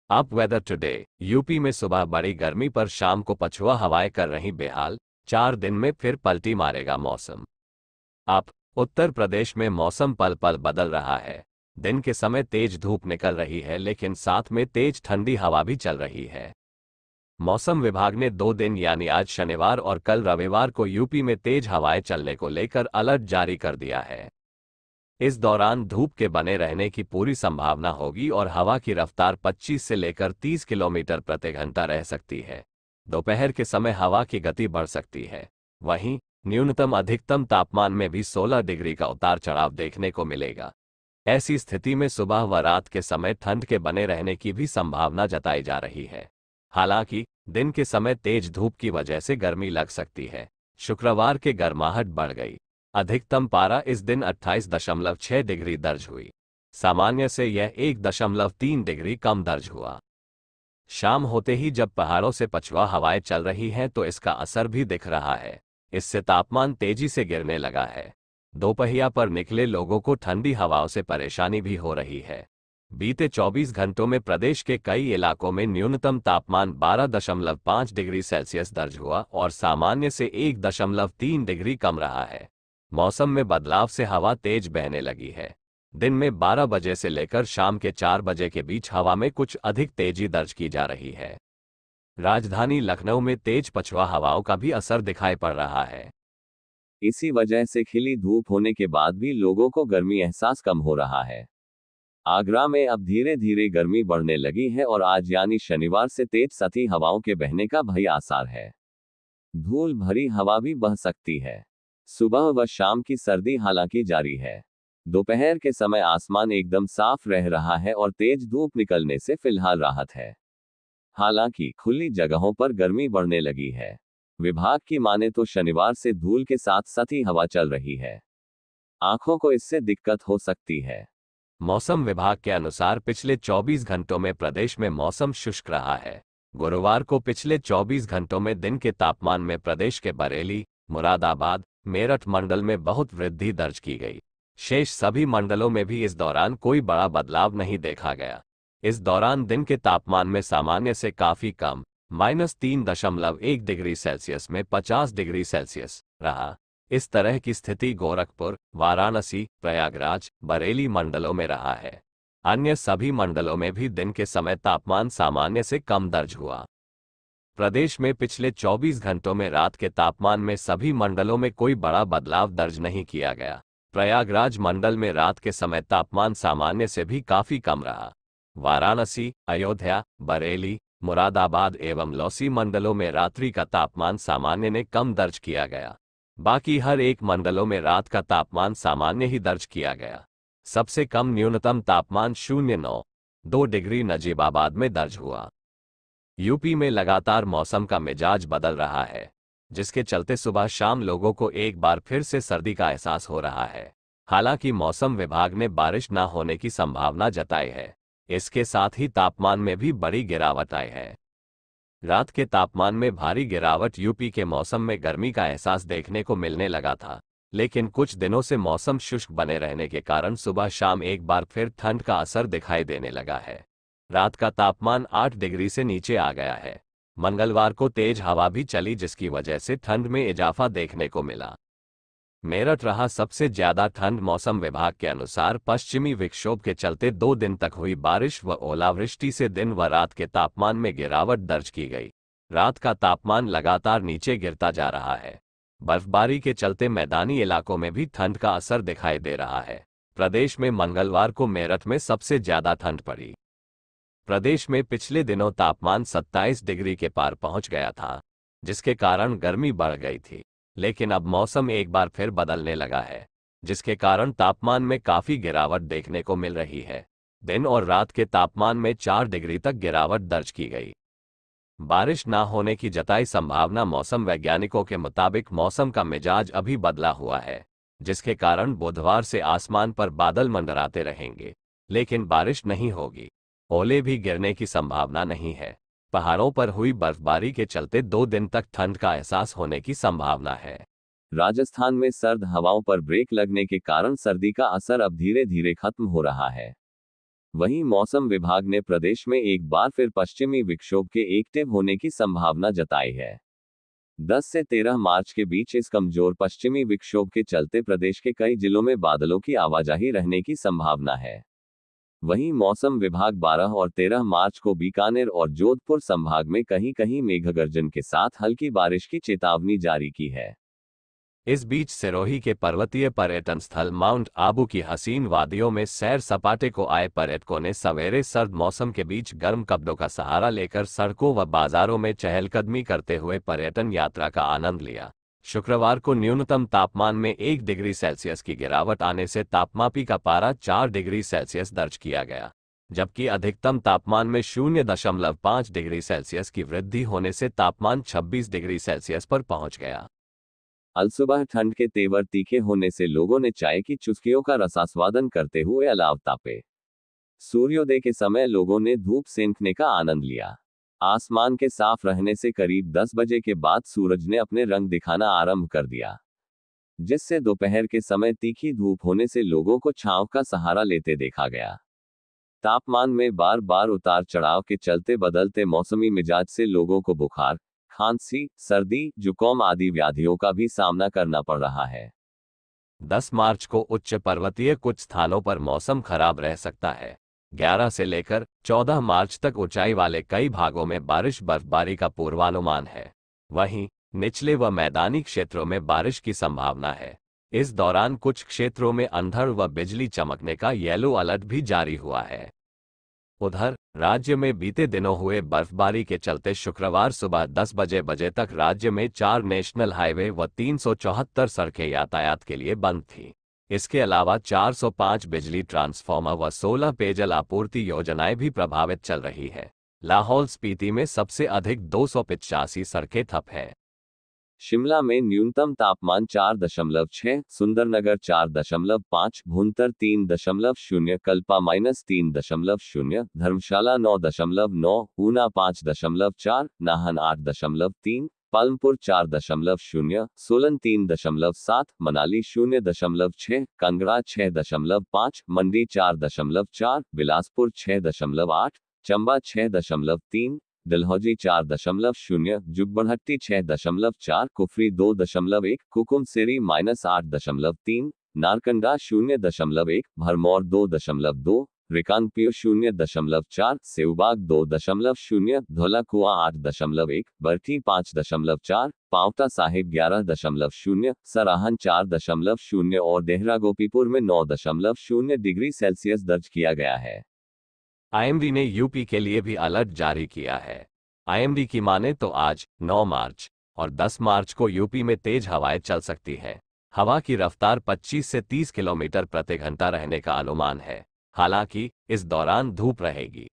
Up weather today. UP में सुबह बड़ी गर्मी पर शाम को पछुआ हवाएं कर रही बेहाल। 4 दिन में फिर पलटी मारेगा मौसम। अप उत्तर प्रदेश में मौसम पल पल बदल रहा है। दिन के समय तेज धूप निकल रही है, लेकिन साथ में तेज ठंडी हवा भी चल रही है। मौसम विभाग ने 2 दिन यानी आज शनिवार और कल रविवार को यूपी में तेज हवाएं चलने को लेकर अलर्ट जारी कर दिया है। इस दौरान धूप के बने रहने की पूरी संभावना होगी और हवा की रफ्तार 25 से लेकर 30 किलोमीटर प्रति घंटा रह सकती है। दोपहर के समय हवा की गति बढ़ सकती है। वहीं न्यूनतम अधिकतम तापमान में भी 16 डिग्री का उतार चढ़ाव देखने को मिलेगा। ऐसी स्थिति में सुबह व रात के समय ठंड के बने रहने की भी संभावना जताई जा रही है। हालांकि दिन के समय तेज धूप की वजह से गर्मी लग सकती है। शुक्रवार के गर्माहट बढ़ गई। अधिकतम पारा इस दिन 28.6 डिग्री दर्ज हुई। सामान्य से यह 1.3 डिग्री कम दर्ज हुआ। शाम होते ही जब पहाड़ों से पछुआ हवाएं चल रही हैं तो इसका असर भी दिख रहा है। इससे तापमान तेजी से गिरने लगा है। दोपहिया पर निकले लोगों को ठंडी हवाओं से परेशानी भी हो रही है। बीते 24 घंटों में प्रदेश के कई इलाकों में न्यूनतम तापमान 12.5 डिग्री सेल्सियस दर्ज हुआ और सामान्य से 1.3 डिग्री कम रहा है। मौसम में बदलाव से हवा तेज बहने लगी है। दिन में 12 बजे से लेकर शाम के 4 बजे के बीच हवा में कुछ अधिक तेजी दर्ज की जा रही है। राजधानी लखनऊ में तेज पछुआ हवाओं का भी असर दिखाई पड़ रहा है। इसी वजह से खिली धूप होने के बाद भी लोगों को गर्मी एहसास कम हो रहा है। आगरा में अब धीरे धीरे गर्मी बढ़ने लगी है और आज यानी शनिवार से तेज सती हवाओं के बहने का भय आसार है। धूल भरी हवा भी बह सकती है। सुबह व शाम की सर्दी हालांकि जारी है। दोपहर के समय आसमान एकदम साफ रह रहा है और तेज धूप निकलने से फिलहाल राहत है। हालांकि खुली जगहों पर गर्मी बढ़ने लगी है। विभाग की माने तो शनिवार से धूल के साथ सती हवा चल रही है। आंखों को इससे दिक्कत हो सकती है। मौसम विभाग के अनुसार पिछले 24 घंटों में प्रदेश में मौसम शुष्क रहा है। गुरुवार को पिछले 24 घंटों में दिन के तापमान में प्रदेश के बरेली, मुरादाबाद, मेरठ मंडल में बहुत वृद्धि दर्ज की गई। शेष सभी मंडलों में भी इस दौरान कोई बड़ा बदलाव नहीं देखा गया। इस दौरान दिन के तापमान में सामान्य से काफी कम -3.1 डिग्री सेल्सियस में 50 डिग्री सेल्सियस रहा। इस तरह की स्थिति गोरखपुर, वाराणसी, प्रयागराज, बरेली मंडलों में रहा है। अन्य सभी मंडलों में भी दिन के समय तापमान सामान्य से कम दर्ज हुआ। प्रदेश में पिछले 24 घंटों में रात के तापमान में सभी मंडलों में कोई बड़ा बदलाव दर्ज नहीं किया गया। प्रयागराज मंडल में रात के समय तापमान सामान्य से भी काफी कम रहा। वाराणसी, अयोध्या, बरेली, मुरादाबाद एवं लौसी मंडलों में रात्रि का तापमान सामान्य ने कम दर्ज किया गया। बाकी हर एक मंडलों में रात का तापमान सामान्य ही दर्ज किया गया। सबसे कम न्यूनतम तापमान 0.2 डिग्री नजीबाबाद में दर्ज हुआ। यूपी में लगातार मौसम का मिजाज बदल रहा है, जिसके चलते सुबह शाम लोगों को एक बार फिर से सर्दी का एहसास हो रहा है। हालांकि मौसम विभाग ने बारिश न होने की संभावना जताई है। इसके साथ ही तापमान में भी बड़ी गिरावट आई है। रात के तापमान में भारी गिरावट यूपी के मौसम में गर्मी का एहसास देखने को मिलने लगा था, लेकिन कुछ दिनों से मौसम शुष्क बने रहने के कारण सुबह शाम एक बार फिर ठंड का असर दिखाई देने लगा है। रात का तापमान 8 डिग्री से नीचे आ गया है। मंगलवार को तेज हवा भी चली, जिसकी वजह से ठंड में इजाफा देखने को मिला। मेरठ रहा सबसे ज्यादा ठंड। मौसम विभाग के अनुसार पश्चिमी विक्षोभ के चलते 2 दिन तक हुई बारिश व ओलावृष्टि से दिन व रात के तापमान में गिरावट दर्ज की गई। रात का तापमान लगातार नीचे गिरता जा रहा है। बर्फबारी के चलते मैदानी इलाकों में भी ठंड का असर दिखाई दे रहा है। प्रदेश में मंगलवार को मेरठ में सबसे ज्यादा ठंड पड़ी। प्रदेश में पिछले दिनों तापमान 27 डिग्री के पार पहुंच गया था, जिसके कारण गर्मी बढ़ गई थी। लेकिन अब मौसम एक बार फिर बदलने लगा है, जिसके कारण तापमान में काफी गिरावट देखने को मिल रही है। दिन और रात के तापमान में 4 डिग्री तक गिरावट दर्ज की गई। बारिश न होने की जताई संभावना। मौसम वैज्ञानिकों के मुताबिक मौसम का मिजाज अभी बदला हुआ है, जिसके कारण बुधवार से आसमान पर बादल मंडराते रहेंगे, लेकिन बारिश नहीं होगी। ओले भी गिरने की संभावना नहीं है। पहाड़ों पर हुई बर्फबारी के चलते 2 दिन तक ठंड का एहसास होने की संभावना है। राजस्थान में सर्द हवाओं पर ब्रेक लगने के कारण सर्दी का असर अब धीरे धीरे खत्म हो रहा है। वहीं मौसम विभाग ने प्रदेश में एक बार फिर पश्चिमी विक्षोभ के एक्टिव होने की संभावना जताई है। 10 से 13 मार्च के बीच इस कमजोर पश्चिमी विक्षोभ के चलते प्रदेश के कई जिलों में बादलों की आवाजाही रहने की संभावना है। वहीं मौसम विभाग 12 और 13 मार्च को बीकानेर और जोधपुर संभाग में कहीं कहीं मेघगर्जन के साथ हल्की बारिश की चेतावनी जारी की है। इस बीच सिरोही के पर्वतीय पर्यटन स्थल माउंट आबू की हसीन वादियों में सैर सपाटे को आए पर्यटकों ने सवेरे सर्द मौसम के बीच गर्म कपड़ों का सहारा लेकर सड़कों व बाजारों में चहलकदमी करते हुए पर्यटन यात्रा का आनंद लिया। शुक्रवार को न्यूनतम तापमान में 1 डिग्री सेल्सियस की गिरावट आने से तापमापी का पारा 4 डिग्री सेल्सियस दर्ज किया गया, जबकि अधिकतम तापमान में 0.5 डिग्री सेल्सियस की वृद्धि होने से तापमान 26 डिग्री सेल्सियस पर पहुंच गया। अलसुबह ठंड के तेवर तीखे होने से लोगों ने चाय की चुस्कियों का रसास्वादन करते हुए अलाव तापे। सूर्योदय के समय लोगों ने धूप सेंकने का आनंद लिया। आसमान के साफ रहने से करीब 10 बजे के बाद सूरज ने अपने रंग दिखाना आरंभ कर दिया, जिससे दोपहर के समय तीखी धूप होने से लोगों को छांव का सहारा लेते देखा गया। तापमान में बार बार उतार चढ़ाव के चलते बदलते मौसमी मिजाज से लोगों को बुखार, खांसी, सर्दी, जुकाम आदि व्याधियों का भी सामना करना पड़ रहा है। 10 मार्च को उच्च पर्वतीय कुछ स्थानों पर मौसम खराब रह सकता है। 11 से लेकर 14 मार्च तक ऊंचाई वाले कई भागों में बारिश बर्फबारी का पूर्वानुमान है। वहीं निचले व मैदानी क्षेत्रों में बारिश की संभावना है। इस दौरान कुछ क्षेत्रों में अंधड़ व बिजली चमकने का येलो अलर्ट भी जारी हुआ है। उधर राज्य में बीते दिनों हुए बर्फबारी के चलते शुक्रवार सुबह 10 बजे तक राज्य में 4 नेशनल हाईवे व 374 सड़कें यातायात के लिए बंद थीं। इसके अलावा 405 बिजली ट्रांसफार्मर व 16 पेयजल आपूर्ति योजनाएं भी प्रभावित चल रही है। लाहौल स्पीति में सबसे अधिक 285 सड़कें ठप हैं। शिमला में न्यूनतम तापमान 4.6, सुंदरनगर 4.5, भुंतर 3.0, कल्पा -3.0, धर्मशाला 9.9, ऊना 5.4, नाहन 8.3, पालमपुर 4.0, सोलन 3.7, मनाली 0.6, कांगड़ा 6.5, मंडी 4.4, बिलासपुर 6.8, चंबा 6.3, डलहौजी 4.0, जुब्बड़हट्टी 6.4, कुफरी 2.1, कुकुमसेरी -8.3, नारकंडा 0.1, भरमौर 2.2, रिकांगपिओ 0.4, सेवबाग 2.0, धौलाकुआं 8.1, बरठी 5.4, पांवटा साहिब 11.0, सराहन 4.0 और देहरा गोपीपुर में 9.0 डिग्री सेल्सियस दर्ज किया गया है। आईएमडी ने यूपी के लिए भी अलर्ट जारी किया है। आईएमडी की माने तो आज 9 मार्च और 10 मार्च को यूपी में तेज हवाएं चल सकती हैं। हवा की रफ्तार 25 से 30 किलोमीटर प्रति घंटा रहने का अनुमान है। हालांकि इस दौरान धूप रहेगी।